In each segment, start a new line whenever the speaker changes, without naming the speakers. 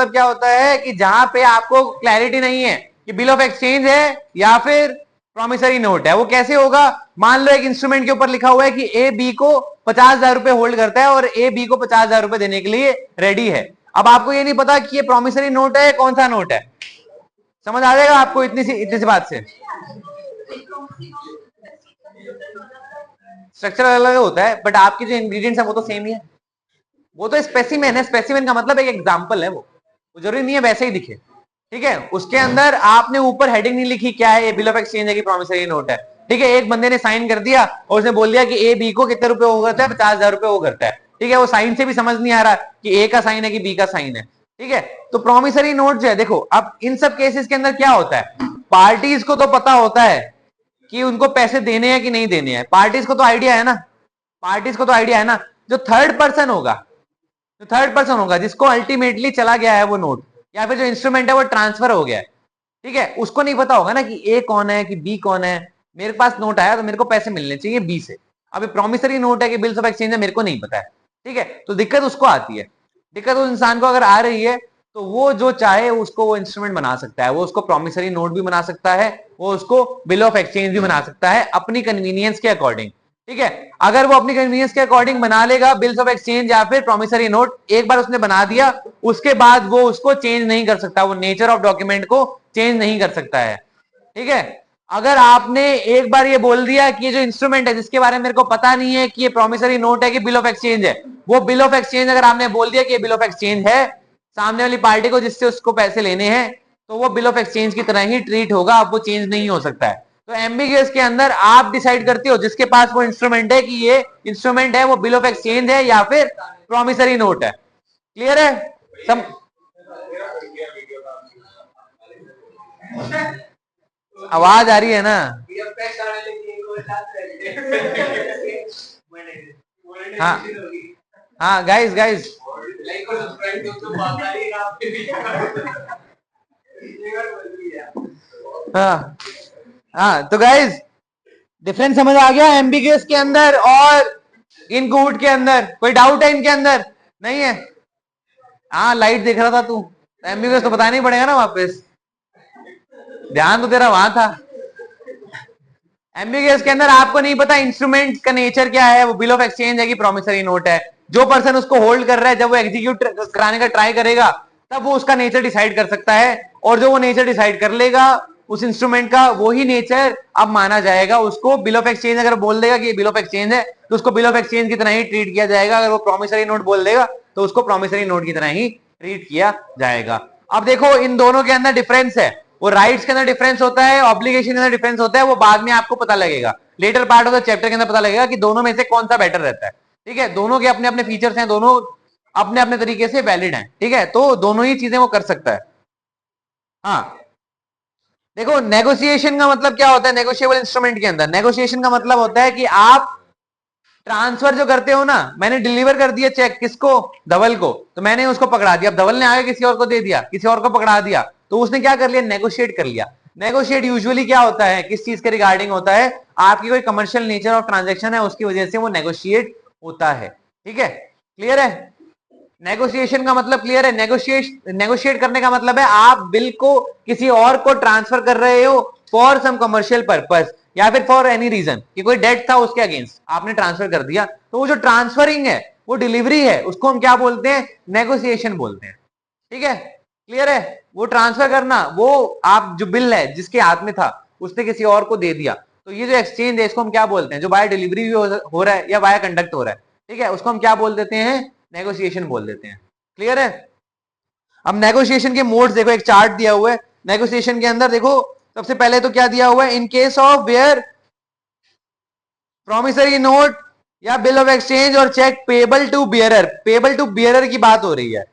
मतलब क्या होता है कि जहां पे आपको क्लैरिटी नहीं है कि बिल ऑफ एक्सचेंज है या फिर प्रॉमिसरी नोट है। वो कैसे होगा? मान लो एक इंस्ट्रूमेंट के ऊपर लिखा हुआ है कि ए बी को 50,000 रुपए होल्ड करता है और ए बी को 50,000 रुपए देने के लिए रेडी है। अब आपको ये नहीं पता कि ये प्रॉमिसरी नोट है कौन सा नोट है। समझ आ जाएगा आपको इतनी सी बात से? स्ट्रक्चर अलग होता है बट आपके जो इंग्रेडिएंट्स है वो तो सेम ही है। वो तो स्पेसिमेन है। स्पेसिमेन का मतलब एक एग्जांपल है। वो जरूरी नहीं है वैसे ही दिखे। ठीक है, उसके अंदर आपने ऊपर हेडिंग नहीं लिखी क्या है, ये बिल ऑफ एक्सचेंज है कि प्रॉमिसरी नोट है। ठीक है, एक बंदे ने साइन कर दिया और उसने बोल दिया कि ए बी को कितने रुपए वो करता है, 50,000 रुपए वो करता है। ठीक है, वो साइन से भी समझ नहीं आ रहा कि ए का साइन है कि बी का साइन है। ठीक है, तो प्रॉमिसरी नोट जो है, देखो अब इन सब केसेस के अंदर क्या होता है, पार्टीज को तो पता होता है कि उनको पैसे देने हैं कि नहीं देने हैं। पार्टीज को तो आइडिया है ना, पार्टीज को तो आइडिया है ना। जो थर्ड पर्सन होगा, जो थर्ड पर्सन होगा जिसको अल्टीमेटली चला गया है वो नोट या फिर जो इंस्ट्रूमेंट है वो ट्रांसफर हो गया है, ठीक है, उसको नहीं पता होगा ना कि ए कौन है कि बी कौन है। मेरे पास नोट आया तो मेरे को पैसे मिलने चाहिए बी से। अभी प्रॉमिसरी नोट है कि बिल्स ऑफ एक्सचेंज है, मेरे को नहीं पता है। ठीक है, तो दिक्कत उसको आती है। दिक्कत उस इंसान को अगर आ रही है तो वो जो चाहे उसको वो इंस्ट्रूमेंट बना सकता है। वो उसको प्रॉमिसरी नोट भी बना सकता है, वो उसको बिल ऑफ एक्सचेंज भी बना सकता है अपनी कन्वीनियंस के अकॉर्डिंग। ठीक है, अगर वो अपनी कन्वीनियंस के अकॉर्डिंग बना लेगा बिल्स ऑफ एक्सचेंज या फिर प्रॉमिसरी नोट, एक बार उसने बना दिया उसके बाद वो उसको चेंज नहीं कर सकता, वो नेचर ऑफ डॉक्यूमेंट को चेंज नहीं कर सकता है। ठीक है, अगर आपने एक बार ये बोल दिया कि ये जो इंस्ट्रूमेंट है जिसके बारे में मेरे को पता नहीं है कि ये प्रॉमिसरी नोट है कि बिल ऑफ एक्सचेंज है, वो बिल ऑफ एक्सचेंज अगर आपने बोल दिया कि ये बिल ऑफ एक्सचेंज है, सामने वाली पार्टी को जिससे उसको पैसे लेने हैं, तो वो बिल ऑफ एक्सचेंज की तरह ही ट्रीट होगा, अब वो चेंज नहीं हो सकता है। तो एम्बिगुअस के अंदर आप डिसाइड करते हो जिसके पास वो इंस्ट्रूमेंट है कि ये इंस्ट्रूमेंट है वो बिल ऑफ एक्सचेंज है या फिर प्रॉमिसरी नोट है। क्लियर है सब? आवाज आ रही है ना? हाँ हाँ गाइस गाइस, हाँ हाँ, तो गाइस डिफरेंस समझ आ गया एम्बिगुअस के अंदर और इनकूट के अंदर? कोई डाउट है इनके अंदर? नहीं है? हाँ लाइट देख रहा था तू, एम्बिगुअस तो बताना ही पड़ेगा ना वापस, ध्यान तो तेरा वहां था। एम्बिगुअस के अंदर आपको नहीं पता इंस्ट्रूमेंट का नेचर क्या है, वो बिल ऑफ एक्सचेंज है कि प्रॉमिसरी नोट है। जो पर्सन उसको होल्ड कर रहा है जब वो एग्जीक्यूट कराने का ट्राई करेगा तब वो उसका नेचर डिसाइड कर सकता है, और जो वो नेचर डिसाइड कर लेगा उस इंस्ट्रूमेंट का, वही नेचर अब माना जाएगा। उसको बिल ऑफ एक्सचेंज अगर बोल देगा कि ये बिल ऑफ एक्सचेंज है तो उसको बिल ऑफ एक्सचेंज की तरह ही ट्रीट किया जाएगा। अगर वो प्रॉमिसरी नोट बोल देगा तो उसको प्रॉमिसरी नोट की तरह ही ट्रीट किया जाएगा। अब देखो इन दोनों के अंदर डिफरेंस है, वो राइट्स के अंदर डिफरेंस होता है, ऑब्लिगेशन के अंदर डिफरेंस होता है, वो बाद में आपको पता लगेगा, latter part of the chapter के अंदर पता लगेगा कि दोनों में से कौन सा बेटर रहता है। ठीक है, दोनों के अपने अपने फीचर्स हैं, दोनों अपने अपने तरीके से वैलिड हैं। ठीक है, तो दोनों ही चीजें वो कर सकता है। हाँ देखो, नेगोशिएशन का मतलब क्या होता है नेगोशिएबल इंस्ट्रूमेंट के अंदर? नेगोशिएशन का मतलब होता है कि आप ट्रांसफर जो करते हो ना, मैंने डिलीवर कर दिया चेक किसको, धवल को, तो मैंने उसको पकड़ा दिया, अब धवल ने आगे किसी और को दे दिया, किसी और को पकड़ा दिया, तो उसने क्या कर लिया, नेगोशिएट कर लिया। नेगोशिएट यूजुअली क्या होता है, किस चीज के रिगार्डिंग होता है, आपकी कोई कमर्शियल नेचर ऑफ ट्रांजेक्शन है उसकी वजह से वो नेगोशिएट होता है। ठीक है, क्लियर है? नेगोशिएशन का मतलब क्लियर है? नेगोशिएट करने का मतलब है आप बिल को किसी और को ट्रांसफर कर रहे हो फॉर सम कमर्शियल पर्पस या फिर फॉर एनी रीजन, कि कोई डेट था उसके अगेंस्ट आपने ट्रांसफर कर दिया, तो वो जो ट्रांसफरिंग है वो डिलीवरी है, उसको हम क्या बोलते हैं, नेगोशिएशन बोलते हैं। ठीक है, क्लियर है? वो ट्रांसफर करना, वो आप जो बिल है जिसके हाथ में था उसने किसी और को दे दिया, तो ये जो एक्सचेंज है इसको हम क्या बोलते हैं, जो बाय डिलीवरी भी हो रहा है या बाय कंडक्ट हो रहा है, ठीक है, उसको हम क्या बोल देते हैं, नेगोशिएशन बोल देते हैं। क्लियर है? अब नेगोशिएशन के मोड्स देखो, एक चार्ट दिया हुआ है नेगोशिएशन के अंदर। देखो सबसे पहले तो क्या दिया हुआ है, in case of where promissory note या बिल ऑफ एक्सचेंज और cheque payable to bearer, payable to bearer की बात हो रही है।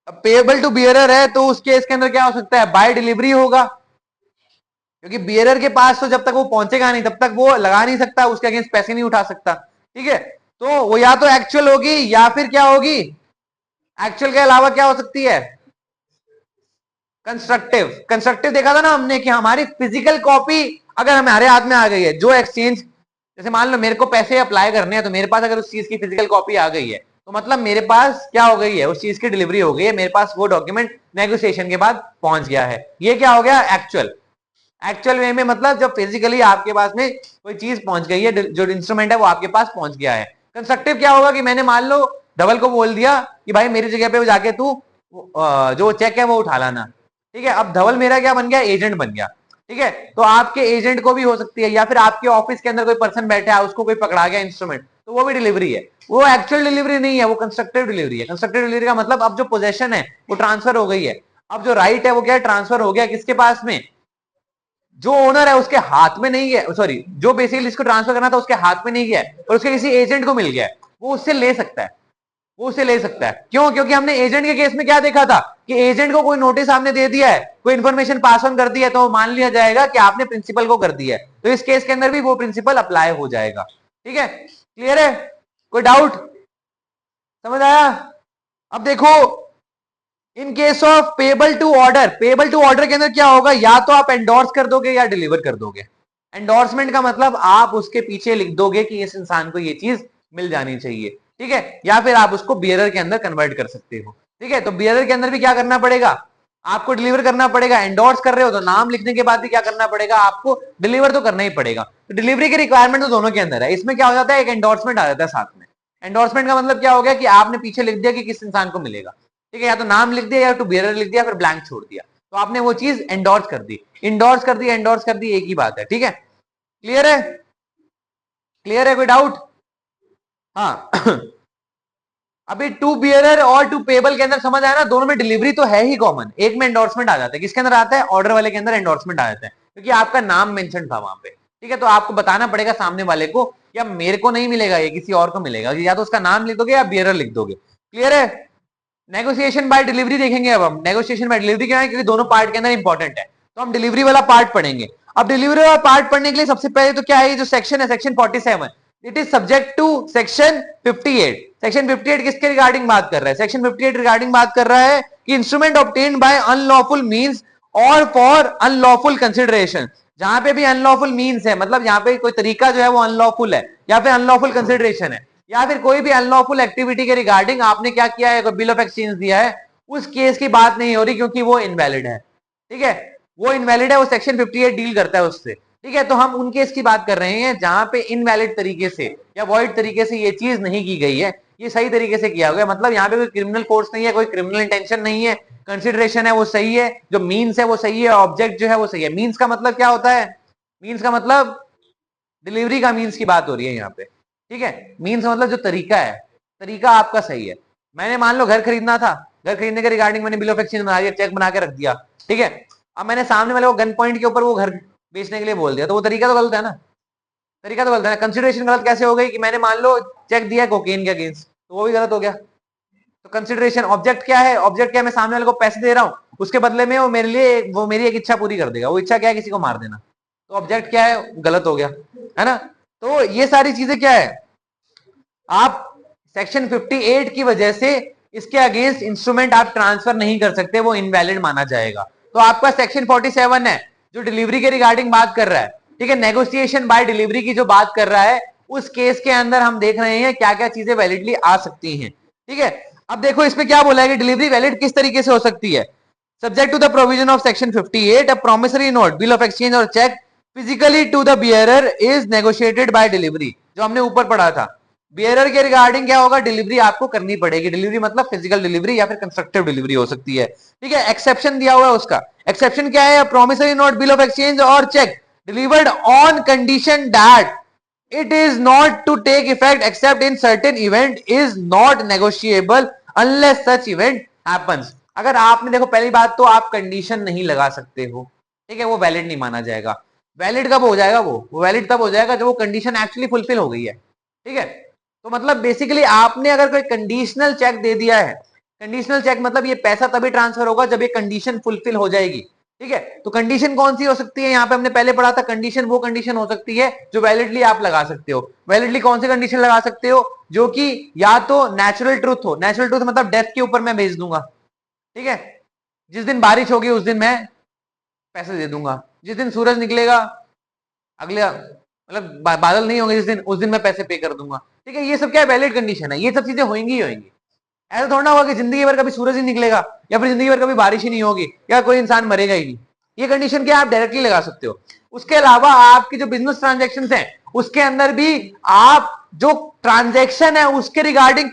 अब पेबल टू बियरर है तो उस केस के अंदर क्या हो सकता है, बाय डिलीवरी होगा, क्योंकि बियरर के पास तो जब तक वो पहुंचेगा नहीं तब तक वो लगा नहीं सकता, उसके अगेंस्ट पैसे नहीं उठा सकता। ठीक है, तो वो या तो एक्चुअल होगी या फिर क्या होगी, एक्चुअल के अलावा क्या हो सकती है, कंस्ट्रक्टिव। कंस्ट्रक्टिव देखा था ना हमने कि हमारी फिजिकल कॉपी अगर हमारे हाथ में आ गई है, जो एक्सचेंज, जैसे मान लो मेरे को पैसे अप्लाई करने हैं तो मेरे पास अगर उस चीज की फिजिकल कॉपी आ गई है, तो मतलब मेरे पास क्या हो गई है, उस चीज की डिलीवरी हो गई है, मेरे पास वो डॉक्यूमेंट नेगोशिएशन के बाद पहुंच गया है। ये क्या हो गया, एक्चुअल। एक्चुअल वे में मतलब जब फिजिकली आपके पास में कोई चीज पहुंच गई है, जो इंस्ट्रूमेंट है वो आपके पास पहुंच गया है। कंस्ट्रक्टिव क्या होगा कि मैंने मान लो धवल को बोल दिया कि भाई मेरी जगह पे जाके तू जो चेक है वो उठा लाना, ठीक है। अब धवल मेरा क्या बन गया, एजेंट बन गया, ठीक है। तो आपके एजेंट को भी हो सकती है, या फिर आपके ऑफिस के अंदर कोई पर्सन बैठा है, उसको कोई पकड़ा गया इंस्ट्रूमेंट, तो वो भी डिलीवरी है। वो एक्चुअल डिलीवरी नहीं है, वो कंस्ट्रक्टिव डिलीवरी है। कंस्ट्रक्टिव डिलीवरी का मतलब अब जो पोजेशन है वो ट्रांसफर हो गई है, अब जो राइट है वो क्या है, ट्रांसफर हो गया किसके पास में, जो ओनर है उसके हाथ में नहीं गया, सॉरी जो बेसिकली इसको ट्रांसफर करना था उसके हाथ में नहीं गया और उसके किसी एजेंट को मिल गया, वो उससे ले सकता है, वो उसे ले सकता है। क्यों, क्योंकि हमने एजेंट के केस में क्या देखा था कि एजेंट को कोई नोटिस आपने दे दिया है, कोई इंफॉर्मेशन पास ऑन कर दी है, तो मान लिया जाएगा कि आपने प्रिंसिपल को कर दिया है, तो इस केस के अंदर भी वो प्रिंसिपल अप्लाई हो जाएगा। ठीक है, क्लियर है, कोई डाउट, समझ आया। अब देखो in case of payable to order, payable to order के अंदर क्या होगा, या तो आप एंडोर्स कर दोगे या डिलीवर कर दोगे। एंडोर्समेंट का मतलब आप उसके पीछे लिख दोगे कि इस इंसान को ये चीज मिल जानी चाहिए, ठीक है, या फिर आप उसको बियरर के अंदर कन्वर्ट कर सकते हो। ठीक है, तो बियरर के अंदर भी क्या करना पड़ेगा, आपको डिलीवर करना पड़ेगा। एंडोर्स कर रहे हो तो नाम लिखने के बाद भी क्या करना पड़ेगा, आपको डिलीवर तो करना ही पड़ेगा। तो डिलीवरी की रिक्वायरमेंट तो दोनों के अंदर है। इसमें क्या हो जाता है, एक एंडोर्समेंट आ जाता है साथ में। एंडोर्समेंट का मतलब क्या हो गया कि आपने पीछे लिख दिया कि किस इंसान को मिलेगा, ठीक है, या तो नाम लिख दिया या टू बियरर लिख दिया, फिर ब्लैंक छोड़ दिया, तो आपने वो चीज एंडोर्स कर दी। इंडोर्स कर दी, एंडोर्स कर दी, एक ही बात है। ठीक है, क्लियर है, क्लियर है, कोई डाउट। हाँ अभी टू बियरर और टू पेबल के अंदर समझ आया ना, दोनों में डिलीवरी तो है ही कॉमन, एक में एंडोर्समेंट आ जाता है। किसके अंदर आता है, ऑर्डर वाले के अंदर एंडोर्समेंट आ जाता है, क्योंकि आपका नाम मेंशन था वहां पे। ठीक है, तो आपको बताना पड़ेगा सामने वाले को, या मेरे को नहीं मिलेगा, ये किसी और को मिलेगा, या तो उसका नाम लिख दोगे या बियरर लिख दोगे। क्लियर है। नेगोशिएशन बाय डिलीवरी देखेंगे अब हम। नेगोशिएशन बाय डिलीवरी क्या है, क्योंकि दोनों पार्ट के अंदर इंपॉर्टेंट है, तो हम डिलीवरी वाला पार्ट पढ़ेंगे। अब डिलीवरी वाला पार्ट पढ़ने के लिए सबसे पहले तो क्या है, ये जो सेक्शन है, section 47, it is subject to section 58। Section 58 किसके रिगार्डिंग बात कर रहा है, सेक्शन 58 रिगार्डिंग बात कर रहा है कि instrument obtained by unlawful means और फॉर अनलॉफुल कंसिडरेशन। जहां पे भी अनलॉफुल मींस है, मतलब यहाँ पे कोई तरीका जो है वो अनलॉफुल है, या फिर अनलॉफुल कंसिडरेशन है, या फिर कोई भी अनलॉफुल एक्टिविटी के रिगार्डिंग आपने क्या किया है, कोई बिल ऑफ एक्सचेंज दिया है, उस केस की बात नहीं हो रही, क्योंकि वो इनवैलिड है। ठीक है, वो इनवैलिड है, वो सेक्शन 58 डील करता है उससे। ठीक है, तो हम उन केस की बात कर रहे हैं जहां पे इनवैलिड तरीके से या वॉइड तरीके से ये चीज नहीं की गई है, ये सही तरीके से किया गया। मतलब यहाँ पे कोई क्रिमिनल फोर्स नहीं है, कोई क्रिमिनल इंटेंशन नहीं है, कंसिडरेशन है वो सही है, जो मीन्स है वो सही है, ऑब्जेक्ट जो है वो सही है। मीन्स का मतलब क्या होता है, मीन्स का मतलब डिलीवरी का मीन्स की बात हो रही है यहाँ पे। ठीक है, मीन्स मतलब जो तरीका है, तरीका आपका सही है। मैंने मान लो घर खरीदना था, घर खरीदने के रिगार्डिंग मैंने बिल ऑफ एक्सचेंज बना दिया, चेक बना के रख दिया। ठीक है, अब मैंने सामने वाले को गन पॉइंट के ऊपर वो घर बेचने के लिए बोल दिया, तो वो तरीका तो गलत है ना, तरीका तो गलत है ना। कंसिडरेशन गलत कैसे हो गई कि मैंने मान लो चेक दिया कोकेन के अगेंस्ट, तो वो भी गलत हो गया। तो कंसिडरेशन, ऑब्जेक्ट क्या है, ऑब्जेक्ट क्या है, मैं सामने वाले को पैसे दे रहा हूँ, उसके बदले में वो मेरे लिए, वो मेरी एक इच्छा पूरी कर देगा। वो इच्छा क्या है, किसी को मार देना, तो ऑब्जेक्ट क्या है, गलत हो गया, है ना। तो ये सारी चीजें क्या है, आप सेक्शन 58 की वजह से इसके अगेंस्ट इंस्ट्रूमेंट आप ट्रांसफर नहीं कर सकते, वो इनवैलिड माना जाएगा। तो आपका सेक्शन 47 है जो डिलीवरी के रिगार्डिंग बात कर रहा है। ठीक है, नेगोशिएशन बाय डिलीवरी की जो बात कर रहा है, उस केस के अंदर हम देख रहे हैं क्या क्या चीजें वैलिडली आ सकती हैं। ठीक है, अब देखो इसमें क्या बोला है कि डिलीवरी वैलिड किस तरीके से हो सकती है। Subject to the provision of section 58, a promissory note, bill of exchange और cheque physically to the bearer is negotiated by delivery, जो हमने ऊपर पढ़ा था। बियरर के रिगार्डिंग क्या होगा, डिलीवरी आपको करनी पड़ेगी। डिलीवरी मतलब फिजिकल डिलीवरी या फिर कंस्ट्रक्टिव डिलीवरी हो सकती है। ठीक है, एक्सेप्शन दिया हुआ है उसका। एक्सेप्शन क्या है, promissory note, bill of exchange और cheque delivered on condition that it is not to take effect except in certain event is not negotiable unless such event happens। अगर आपने, देखो पहली बात तो आप कंडीशन नहीं लगा सकते हो, ठीक है, वो वैलिड नहीं माना जाएगा। वैलिड कब हो जाएगा, वो वैलिड तब हो जाएगा जब वो कंडीशन एक्चुअली फुलफिल हो गई है। ठीक है, तो मतलब बेसिकली आपने अगर कोई कंडीशनल चेक दे दिया है, कंडीशनल चेक मतलब ये पैसा तभी ट्रांसफर होगा जब ये कंडीशन फुलफिल हो जाएगी। ठीक है, तो कंडीशन कौन सी हो सकती है, यहाँ पे हमने पहले पढ़ा था, कंडीशन वो कंडीशन हो सकती है जो वैलिडली आप लगा सकते हो। वैलिडली कौन सी कंडीशन लगा सकते हो, जो कि या तो नेचुरल ट्रूथ हो, नेचुरल ट्रूथ मतलब डेथ के ऊपर मैं भेज दूंगा। ठीक है, जिस दिन बारिश होगी उस दिन मैं पैसे दे दूंगा, जिस दिन सूरज निकलेगा अगले मतलब बादल नहीं होंगे जिस दिन, उस दिन मैं पैसे पे कर दूंगा। ठीक है, ये सब क्या है, वैलिड कंडीशन है, ये सब चीजें होंगी ही होंगी। ऐसा थोड़ा ना होगा कि जिंदगी भर कभी सूरज ही निकलेगा, या फिर जिंदगी भर कभी बारिश ही नहीं होगी, या कोई इंसान मरेगा ही नहीं। ये कंडीशन क्या आप डायरेक्टली लगा सकते हो। उसके अलावा आपकी जो बिजनेस ट्रांजेक्शन है उसके अंदर भी आप जो ट्रांजेक्शन है उसके रिगार्डिंग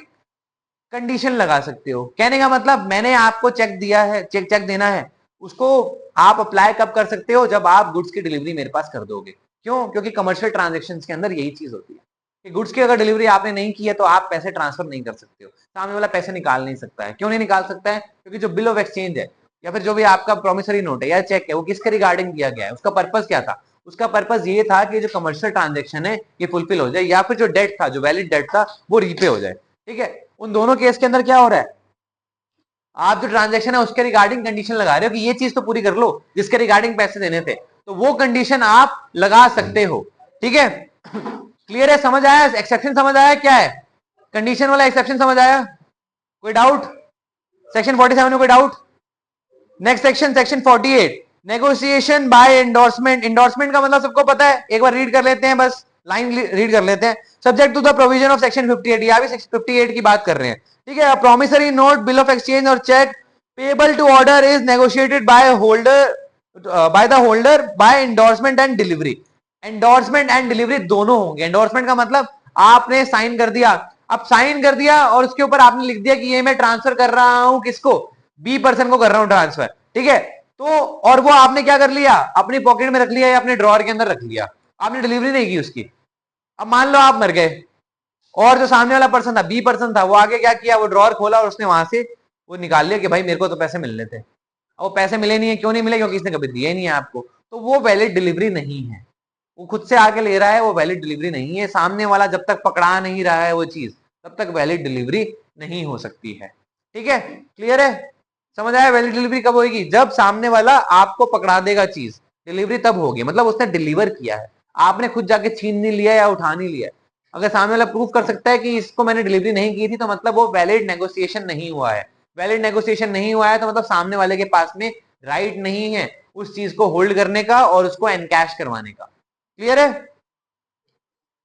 कंडीशन लगा सकते हो। कहने का मतलब मैंने आपको चेक दिया है, चेक देना है, उसको आप अप्लाई कब कर सकते हो, जब आप गुड्स की डिलीवरी मेरे पास कर दोगे। क्यों? क्योंकि कमर्शियल ट्रांजेक्शन के अंदर यही चीज होती है कि गुड्स की अगर डिलीवरी आपने नहीं की है तो आप पैसे ट्रांसफर नहीं कर सकते हो, सामने वाला पैसे निकाल नहीं सकता है। क्यों नहीं निकाल सकता है? क्योंकि जो बिल ऑफ एक्सचेंज है या फिर जो भी आपका प्रोमिसरी नोट है या चेक है वो किसके रिगार्डिंग दिया गया है, उसका पर्पज क्या था? उसका पर्पज ये था कि जो कमर्शियल ट्रांजेक्शन है ये फुलफिल हो जाए, या फिर जो डेट था, जो वैलिड डेट था, वो रीपे हो जाए। ठीक है, उन दोनों केस के अंदर क्या हो रहा है, आप जो ट्रांजेक्शन है उसके रिगार्डिंग कंडीशन लगा रहे हो कि ये चीज तो पूरी कर लो जिसके रिगार्डिंग पैसे देने थे, तो वो कंडीशन आप लगा सकते हो। ठीक है, क्लियर है? समझ आया? एक्सेप्शन समझ आया क्या है? कंडीशन वाला एक्सेप्शन समझ आया? कोई डाउट? सेक्शन 47 में कोई doubt? Next section, section 48, negotiation by endorsement. Endorsement का मतलब सबको पता है, एक बार रीड कर लेते हैं, बस लाइन रीड कर लेते हैं। Subject to the provision of section 58, या भी सेक्शन 58 की बात कर रहे हैं। ठीक है, promissory note, bill of exchange और cheque payable to order is negotiated by holder, by the holder by endorsement and delivery. Endorsement and delivery दोनों होंगे। एंडोर्समेंट का मतलब आपने साइन कर दिया, अब साइन कर दिया और उसके ऊपर आपने लिख दिया कि ये मैं ट्रांसफर कर रहा हूं, किसको? बी पर्सन को कर रहा हूं ट्रांसफर। ठीक है, तो और वो आपने क्या कर लिया, अपनी पॉकेट में रख लिया या अपने ड्रॉअर के अंदर रख लिया, आपने डिलीवरी नहीं की उसकी। अब मान लो आप मर गए और जो सामने वाला पर्सन था, बी पर्सन था, वो आगे क्या किया, वो ड्रॉअर खोला और उसने वहां से वो निकाल लिया कि भाई मेरे को तो पैसे मिलने थे। वो पैसे मिले नहीं है, क्यों नहीं मिले? क्योंकि इसने कभी दिया ही नहीं है आपको, तो वो वैलिड डिलीवरी नहीं है। वो खुद से आके ले रहा है, वो वैलिड डिलीवरी नहीं है। सामने वाला जब तक पकड़ा नहीं रहा है वो चीज, तब तक वैलिड डिलीवरी नहीं हो सकती है। ठीक है, क्लियर है? समझ आया? वैलिड डिलीवरी कब होगी? जब सामने वाला आपको पकड़ा देगा चीज, डिलीवरी तब होगी, मतलब उसने डिलीवर किया है, आपने खुद जाके छीन नहीं लिया या उठा नहीं लिया। अगर सामने वाला प्रूफ कर सकता है कि इसको मैंने डिलीवरी नहीं की थी, तो मतलब वो वैलिड नेगोशिएशन नहीं हुआ है। वैलिड नेगोशिएशन नहीं हुआ है तो मतलब सामने वाले के पास में राइट नहीं है उस चीज को होल्ड करने का और उसको एनकैश करवाने का। क्लियर है?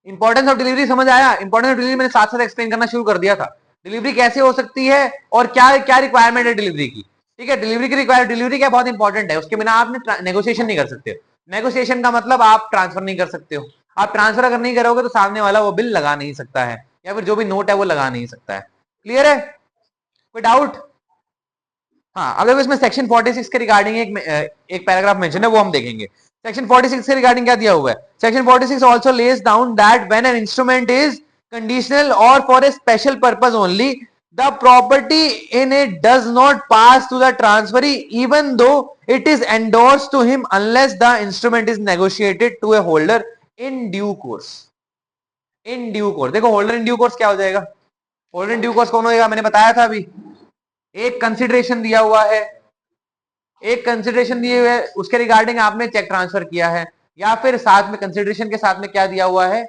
इंपॉर्टेंस ऑफ डिलीवरी समझ आया? इंपॉर्टेंस ऑफ डिलीवरी मैंने साथ साथ एक्सप्लेन करना शुरू कर दिया था। डिलीवरी कैसे हो सकती है और क्या क्या रिक्वायरमेंट है डिलीवरी की। ठीक है, डिलीवरी की रिक्वायरमेंट, डिलीवरी क्या बहुत इंपॉर्टेंट है, उसके बिना आप नेगोशिएशन नहीं कर सकते। नेगोशिएशन का मतलब आप ट्रांसफर नहीं कर सकते हो। आप ट्रांसफर अगर नहीं करोगे तो सामने वाला वो बिल लगा नहीं सकता है, या फिर जो भी नोट है वो लगा नहीं सकता है। क्लियर है? कोई डाउट? हाँ, अगर इसमें सेक्शन 46 के रिगार्डिंग एक पैराग्राफ मेंशन है, वो हम देखेंगे। सेक्शन 46 के रिगार्डिंग क्या दिया हुआ है? Section 46 also lays down that when an instrument is conditional और for a special purpose only, the property in it does not pass to the transferee even though it is endorsed to him unless the instrument is negotiated to a holder in due course. In due course, देखो holder in due course क्या हो जाएगा? Holder in due course कौन होगा? मैंने बताया था अभी, एक कंसिडरेशन दिया हुआ है, एक कंसिडरेशन दिए हुए है, उसके रिगार्डिंग आपने चेक ट्रांसफर किया है, या फिर साथ में कंसिडरेशन के साथ में क्या दिया हुआ है,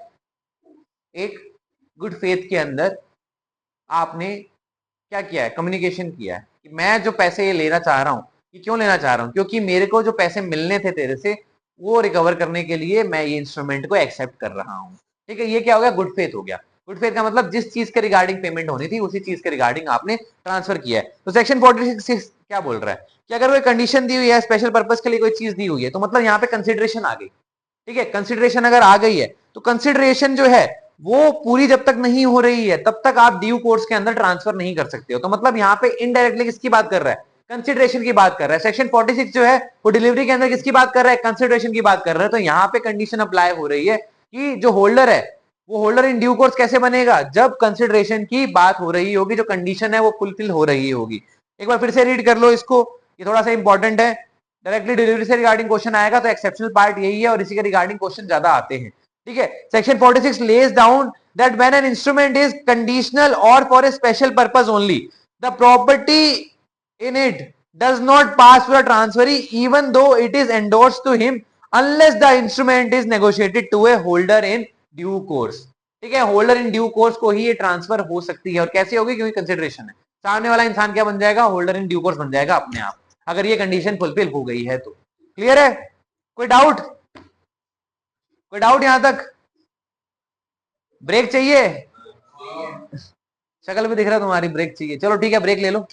एक गुड फेथ के अंदर आपने क्या किया है, कम्युनिकेशन किया है कि मैं जो पैसे ये लेना चाह रहा हूं, ये क्यों लेना चाह रहा हूं, क्योंकि मेरे को जो पैसे मिलने थे तेरे से वो रिकवर करने के लिए मैं ये इंस्ट्रूमेंट को एक्सेप्ट कर रहा हूं। ठीक है, ये क्या हो गया? गुड फेथ हो गया। गुड फेथ का मतलब जिस चीज के रिगार्डिंग पेमेंट होनी थी उसी चीज के रिगार्डिंग आपने ट्रांसफर किया है। तो सेक्शन 46 क्या बोल रहा है कि अगर कोई कंडीशन दी हुई है, स्पेशल पर्पज के लिए कोई चीज दी हुई है, तो मतलब यहाँ पे कंसिडरेशन आ गई। ठीक है, कंसिडरेशन अगर आ गई है तो कंसिडरेशन जो है वो पूरी जब तक नहीं हो रही है तब तक आप ड्यू कोर्स के अंदर ट्रांसफर नहीं कर सकते हो। तो मतलब यहाँ पे इनडायरेक्टली किसकी बात कर रहा है? कंसिडरेशन की बात कर रहा है। सेक्शन 46 जो है वो डिलीवरी के अंदर किसकी बात कर रहा है? कंसिडरेशन की बात कर रहा है। तो यहाँ पे कंडीशन अप्लाई हो रही है कि जो होल्डर है वो होल्डर इन ड्यू कोर्स कैसे बनेगा? जब कंसिडरेशन की बात हो रही होगी, जो कंडीशन है वो फुलफिल हो रही होगी। एक बार फिर से रीड कर लो इसको, ये थोड़ा सा इंपॉर्टेंट है। डायरेक्टली डिलीवरी से रिगार्डिंग क्वेश्चन आएगा तो एक्सेप्शनल पार्ट यही है और इसी के रिगार्डिंग क्वेश्चन ज्यादा आते हैं। ठीक है, section 46 lays down that when an instrument is conditional or for a special purpose only, the property in it does not pass to the transferee even though it is endorsed to him unless the instrument is negotiated to a holder in due course। ठीक है, holder in due course को ही ये transfer हो सकती है। और कैसे होगी? क्योंकि कंसिडरेशन है, सामने वाला इंसान क्या बन जाएगा? होल्डर इन ड्यू कोर्स बन जाएगा अपने आप, अगर ये कंडीशन फुलफिल हो गई है तो। क्लियर है? कोई डाउट? कोई डाउट यहां तक? ब्रेक चाहिए? शक्ल भी दिख रहा है तुम्हारी, ब्रेक चाहिए, चलो ठीक है ब्रेक ले लो।